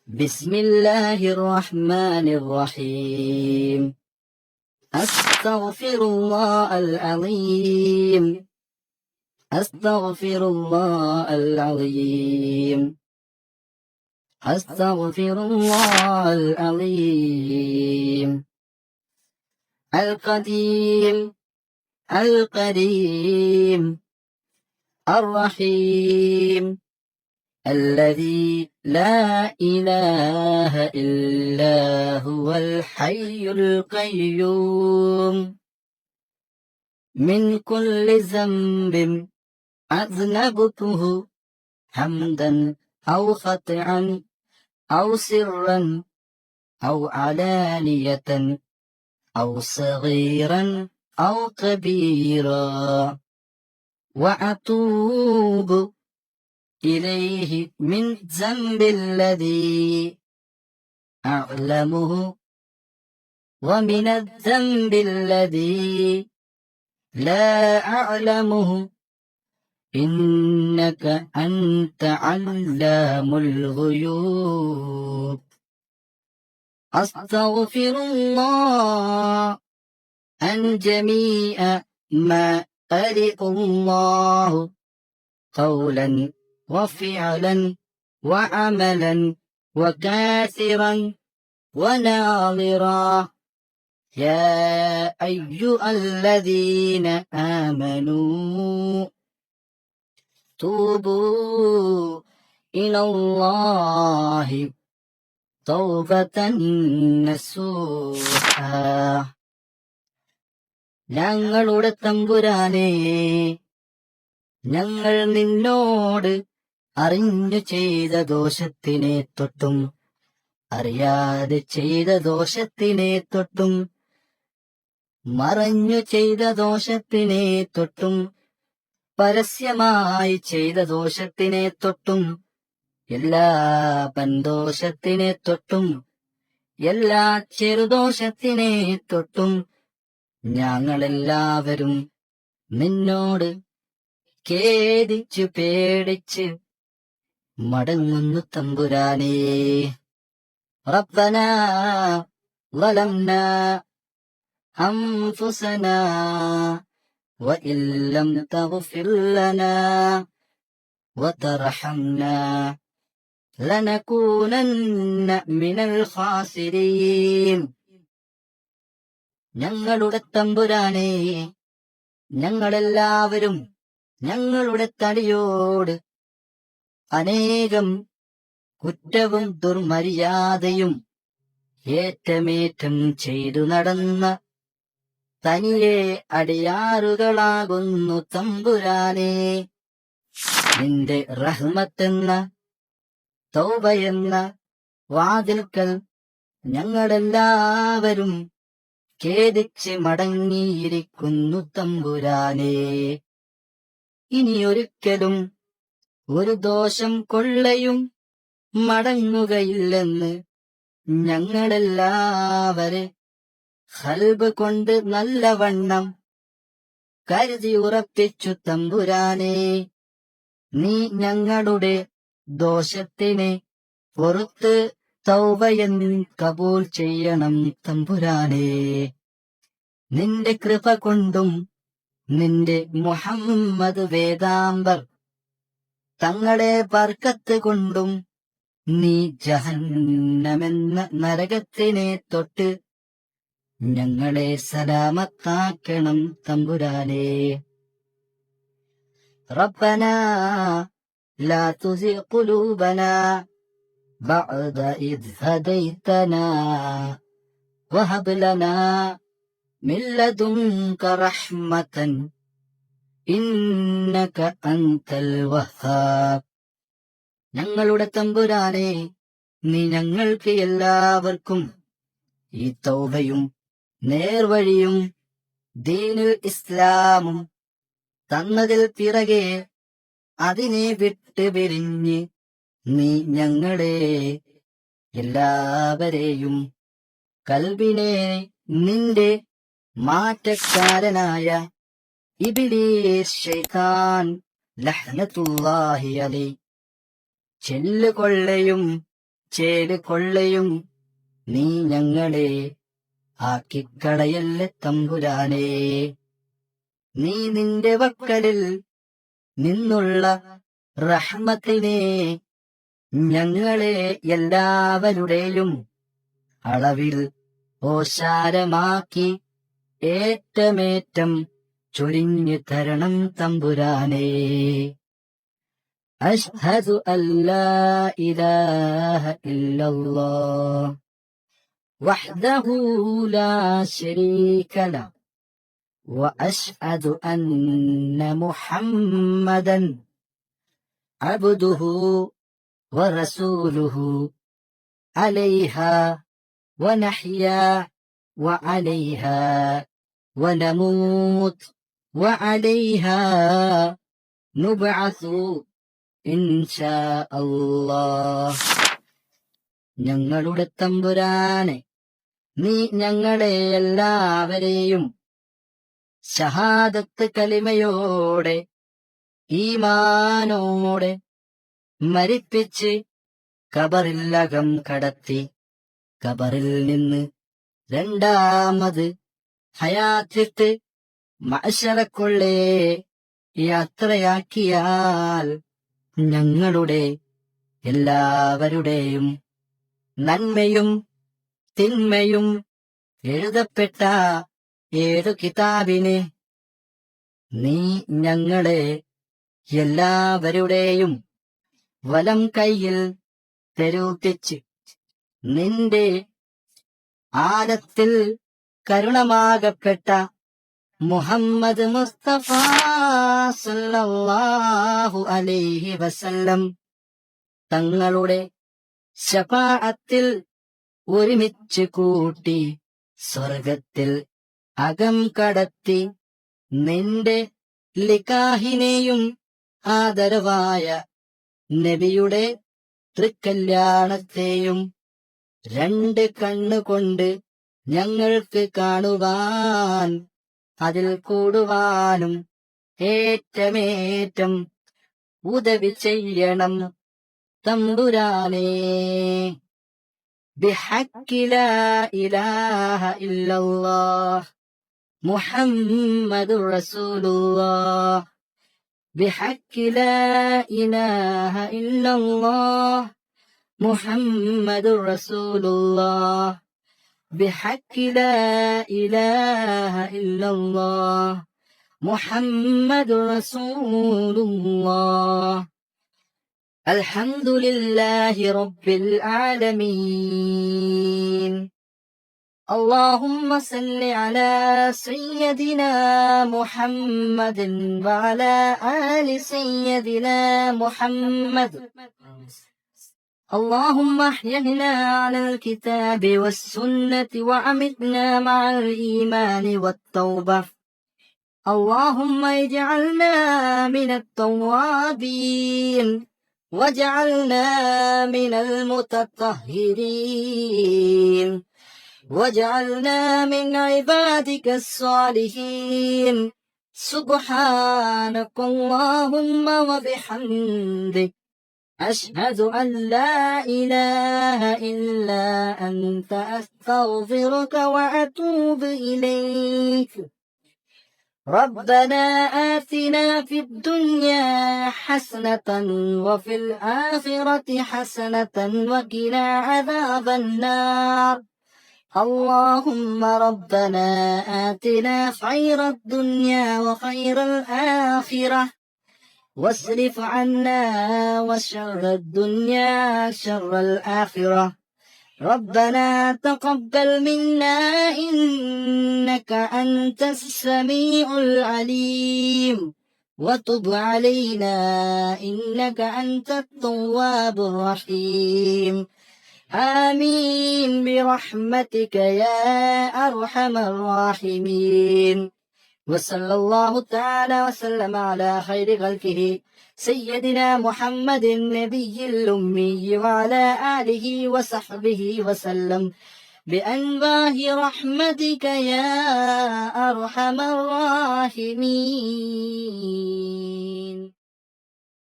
بسم الله الرحمن الرحيم. أستغفر الله العظيم. أستغفر الله العظيم. أستغفر الله العظيم. القديم القديم الرحيم الذي لا إله إلا هو الحي القيوم من كل ذنب أذنبته حمدا أو خطئا أو سرا أو علانية أو صغيرا أو كبيرا وأتوب إليه من ذنب الذي أعلمه ومن الذنب الذي لا أعلمه إنك أنت علام الغيوب. أستغفر الله عن جميع ما أرض الله قولا وفعلا وعملا وكاثرا وناظرا يا أيها الذين آمنوا توبوا إلى الله توبة നസൂഹാ. ഞങ്ങളുടെ തമ്പുരാനേ, ഞങ്ങൾ നിന്നോട് അറിഞ്ഞു ചെയ്ത ദോഷത്തിനെ തൊട്ടും അറിയാതെ ചെയ്ത ദോഷത്തിനെ തൊട്ടും മറഞ്ഞു ചെയ്ത ദോഷത്തിനെ തൊട്ടും പരസ്യമായി ചെയ്ത ദോഷത്തിനെ തൊട്ടും എല്ലാ പന്തോഷത്തിനെ തൊട്ടും എല്ലാ ചെറുദോഷത്തിനെ തൊട്ടും ഞങ്ങളെല്ലാവരും നിന്നോട് ഖേദിച്ചു പേടിച്ച് മടങ്ങുന്നു തമ്പുരാനേ. റബ്ബനാ ളലംനാ അൻഫുസനാ വഇൻ ലം തഗ്ഫിർ ലനാ വതർഹംനാ ലനകൂനന്ന മിനൽ ഖാസിരീൻ. ഞങ്ങളുടെ തമ്പുരാനേ, ഞങ്ങളെല്ലാവരും ഞങ്ങളുടെ തടിയോട് അനേകം കുറ്റവും ദുർമര്യാദയും ഏറ്റമേറ്റം ചെയ്തു നടന്ന തനിയെ അടിയാറുകളാകുന്നു തമ്പുരാനേ. നിന്റെ റഹ്മത്തെന്ന തൗബയെന്ന വാതിൽക്കൽ ഞങ്ങളെല്ലാവരും ഖേദിച്ച് മടങ്ങിയിരിക്കുന്നു തമ്പുരാനേ. ഇനിയൊരിക്കലും ഒരു ദോഷം കൊള്ളയും മടങ്ങുകയില്ലെന്ന് ഞങ്ങളെല്ലാവരെ ഖൽബ് കൊണ്ട് നല്ലവണ്ണം കരുതി ഉറപ്പിച്ചു തമ്പുരാനേ. നീ ഞങ്ങളുടെ ദോഷത്തിനെ പുറത്ത് തൗബയെന്ന് കബൂൽ ചെയ്യണം തമ്പുരാനേ. നിന്റെ കൃപ കൊണ്ടും നിന്റെ മുഹമ്മദ് വേദാംബർ തങ്ങളെ ബർക്കത്ത് കൊണ്ടും നീ ജഹന്നമെന്ന നരകത്തിനെ തൊട്ട് ഞങ്ങളെ സലാമത്താക്കണം തമ്പുരാനേ. റബ്ബനാ ലാ തുസിഗ് ഖുലൂബനാ ബഅദ ഇദ് ഹദൈതനാ വഹബ് ലനാ മിൻ ലദുൻക റഹ്മതൻ ഇന്നക അൻതൽ വഹാബ്. ഞങ്ങളുടെ തമ്പുരാനേ, നീ ഞങ്ങൾക്ക് എല്ലാവർക്കും ഈ തൗബയും നേർവഴിയും ദീനുൽ ഇസ്ലാമും തന്നതിൽ പിറകെ അതിനെ വിട്ട് പിരിഞ്ഞ് നീ ഞങ്ങളെ എല്ലാവരെയും കൽബിനെ നിന്റെ മാറ്റക്കാരനായ ഇബ്ലീസ് ശൈത്താൻ ലഹ്നത്തുല്ലാഹി അലൈഹി ചെല്ലുകൊള്ളയും ചേല് കൊള്ളയും നീ ഞങ്ങളെ ആക്കിക്കളയല്ലേ തമ്പുരാനേ. നീ നിന്റെ വക്കലിൽ നിന്നുള്ള റഹ്മത്തിനെ ഞങ്ങളെ എല്ലാവരുടെയും അളവിൽ ഓശാരമാക്കി ഏറ്റമേറ്റം ചൊരിഞ്ഞു തരണം തമ്പുരാനേ. അശ്ഹദു അല്ലാ ഇലാഹ ഇല്ലല്ലാഹ് വഹ്ദഹു ലാ ശരീക ലഹു وأشهد أن محمدا عبده ورسوله عليها ونحيا وعليها ونموت وعليها نبعث إن شاء الله. ഞങ്ങളുടെ തമ്പുരാനെ, നീ ഞങ്ങളെ എല്ലാവരെയും ഷഹാദത്ത് കലിമയോടെ ഈമാനോടെ മരിപ്പിച്ച് ഖബറിലകം കടത്തി ഖബറിൽ നിന്ന് രണ്ടാമത് ഹയാത്തിട്ട് മഅ്ശറക്കുള്ളേ യാത്രയാക്കിയാൽ ഞങ്ങളുടെ എല്ലാവരുടെയും നന്മയും തിന്മയും എഴുതപ്പെട്ട ഏതു കിതാബിനെ നീ ഞങ്ങളെ എല്ലാവരുടെയും വലം കൈയിൽ തെരൂത്തിച്ച് നിന്റെ ആലത്തിൽ കരുണമാകപ്പെട്ട മുഹമ്മദ് മുസ്തഫ സല്ലല്ലാഹു അലൈഹി വസല്ലം തങ്ങളുടെ ശഫാഅത്തിൽ ഒരുമിച്ച് കൂട്ടി സ്വർഗത്തിൽ അകം കടത്തി നിന്റെ ലിഖാഹിനെയും ആദരവായ നബിയുടെ തൃക്കല്യാണത്തെയും രണ്ട് കണ്ണുകൊണ്ട് ഞങ്ങൾക്ക് കാണുവാൻ അതിൽ കൂടുവാനും ഏറ്റമേറ്റം ഉദവി ചെയ്യണം തമ്പുരാനേ. ബിഹഖ്ഖി ലാ ഇലാഹ ഇല്ലല്ലാഹ് മുഹമ്മദുർ റസൂലുള്ളാഹ് ബിഹഖ്ഖി ലാ ഇലാഹ ഇല്ലല്ലാഹ് മുഹമ്മദുർ റസൂലുള്ളാഹ് ബിഹഖ്ഖി ലാ ഇലാഹ ഇല്ലല്ലാഹ് മുഹമ്മദുർ റസൂലുള്ളാഹ്. അൽഹംദുലില്ലാഹി റബ്ബിൽ ആലമീൻ. اللهم صل على سيدنا محمد وعلى آل سيدنا محمد. اللهم احينا على الكتاب والسنة وأمتنا مع الإيمان والتوبة. اللهم اجعلنا من التوابين واجعلنا من المتطهرين واجعلنا من عبادك الصالحين. سبحانك اللهم وبحمدك أشهد أن لا إله إلا أنت أستغفرك وأتوب إليك. ربنا آتنا في الدنيا حسنة وفي الآخرة حسنة وقنا عذاب النار. اللهم ربنا آتنا خير الدنيا وخير الآخرة واصرف عنا وشر الدنيا شر الآخرة. ربنا تقبل منا إنك أنت السميع العليم وتب علينا إنك أنت التواب الرحيم. آمين برحمتك يا أرحم الراحمين. وصلى الله تعالى وسلم على خير خلقه سيدنا محمد النبي الأمي وعلى آله وصحبه وسلم بأنواه رحمتك يا أرحم الراحمين.